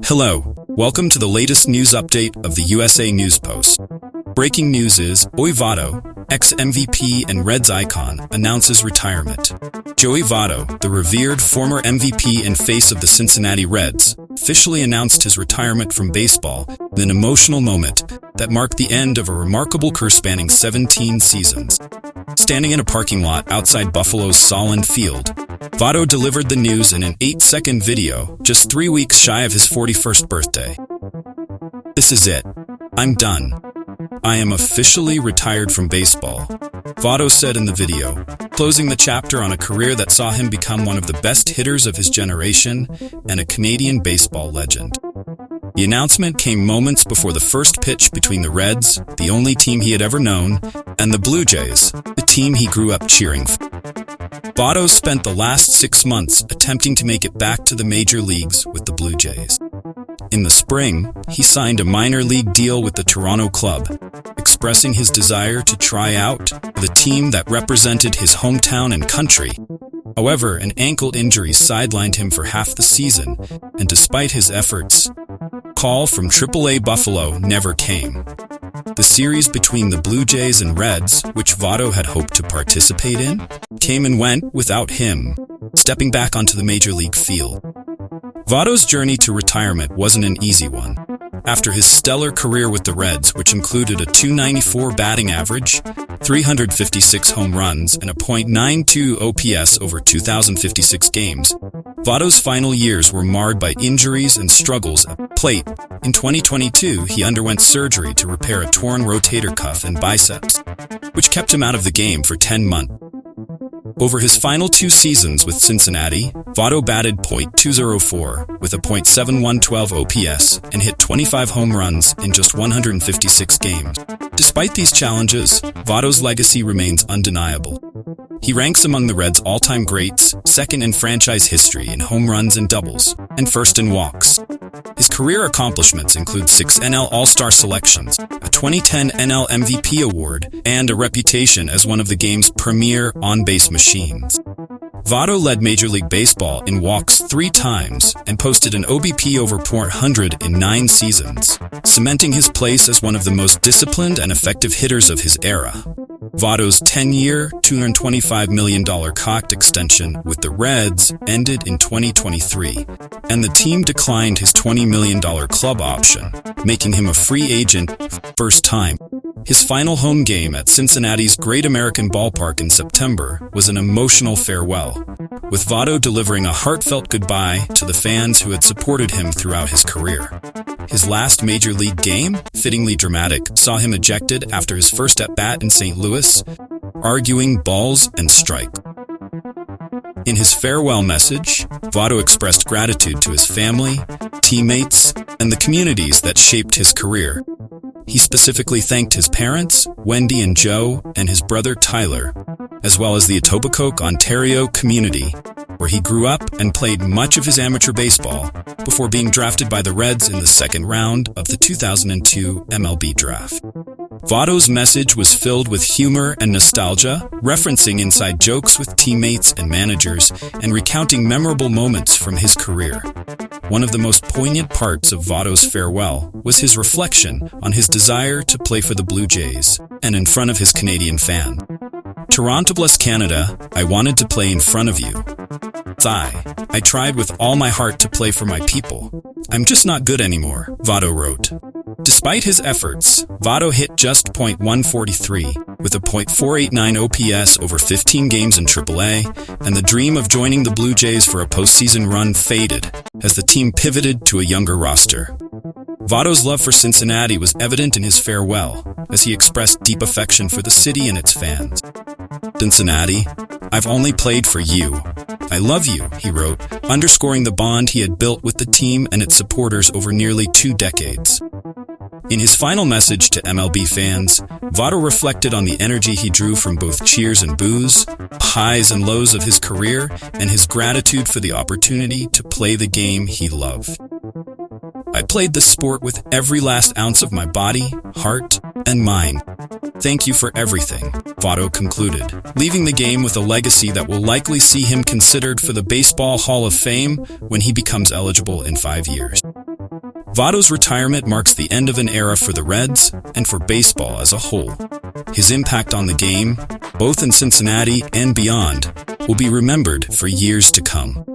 Hello, welcome to the latest news update of the USA News Post. Breaking news is, Joey Votto, ex-MVP and Reds icon, announces retirement. Joey Votto, the revered former MVP and face of the Cincinnati Reds, officially announced his retirement from baseball in an emotional moment that marked the end of a remarkable career spanning 17 seasons. Standing in a parking lot outside Buffalo's Solon Field, Votto delivered the news in an 8-second video just 3 weeks shy of his 41st birthday. "This is it. I'm done. I am officially retired from baseball," Votto said in the video, closing the chapter on a career that saw him become one of the best hitters of his generation and a Canadian baseball legend. The announcement came moments before the first pitch between the Reds, the only team he had ever known, and the Blue Jays, the team he grew up cheering for. Votto spent the last 6 months attempting to make it back to the major leagues with the Blue Jays. In the spring, he signed a minor league deal with the Toronto club, expressing his desire to try out the team that represented his hometown and country. However, an ankle injury sidelined him for half the season, and despite his efforts, a call from AAA Buffalo never came. The series between the Blue Jays and Reds, which Votto had hoped to participate in, came and went without him, stepping back onto the major league field. Votto's journey to retirement wasn't an easy one. After his stellar career with the Reds, which included a .294 batting average, 356 home runs, and a .92 OPS over 2,056 games, Votto's final years were marred by injuries and struggles at the plate. In 2022, he underwent surgery to repair a torn rotator cuff and biceps, which kept him out of the game for 10 months. Over his final 2 seasons with Cincinnati, Votto batted .204 with a .7112 OPS and hit 25 home runs in just 156 games. Despite these challenges, Votto's legacy remains undeniable. He ranks among the Reds' all-time greats, second in franchise history in home runs and doubles, and first in walks. His career accomplishments include 6 NL All-Star selections, a 2010 NL MVP award, and a reputation as one of the game's premier on-base machines. Votto led Major League Baseball in walks 3 times and posted an OBP over .100 in 9 seasons, cementing his place as one of the most disciplined and effective hitters of his era. Votto's 10-year, $225 million contract extension with the Reds ended in 2023, and the team declined his $20 million club option, making him a free agent for the first time. His final home game at Cincinnati's Great American Ballpark in September was an emotional farewell, with Votto delivering a heartfelt goodbye to the fans who had supported him throughout his career. His last major league game, fittingly dramatic, saw him ejected after his first at-bat in St. Louis, arguing balls and strike. In his farewell message, Votto expressed gratitude to his family, teammates, and the communities that shaped his career. He specifically thanked his parents, Wendy and Joe, and his brother Tyler, as well as the Etobicoke, Ontario community, where he grew up and played much of his amateur baseball before being drafted by the Reds in the second round of the 2002 MLB draft. Votto's message was filled with humor and nostalgia, referencing inside jokes with teammates and managers and recounting memorable moments from his career. One of the most poignant parts of Votto's farewell was his reflection on his desire to play for the Blue Jays and in front of his Canadian fan. "Toronto bless Canada, I wanted to play in front of you. I tried with all my heart to play for my people. I'm just not good anymore," Votto wrote. Despite his efforts, Votto hit just .143 with a .489 OPS over 15 games in AAA, and the dream of joining the Blue Jays for a postseason run faded as the team pivoted to a younger roster. Votto's love for Cincinnati was evident in his farewell, as he expressed deep affection for the city and its fans. "Cincinnati, I've only played for you. I love you," he wrote, underscoring the bond he had built with the team and its supporters over nearly 2 decades. In his final message to MLB fans, Votto reflected on the energy he drew from both cheers and boos, highs and lows of his career, and his gratitude for the opportunity to play the game he loved. "I played this sport with every last ounce of my body, heart, and mind. Thank you for everything," Votto concluded, leaving the game with a legacy that will likely see him considered for the Baseball Hall of Fame when he becomes eligible in 5 years. Votto's retirement marks the end of an era for the Reds and for baseball as a whole. His impact on the game, both in Cincinnati and beyond, will be remembered for years to come.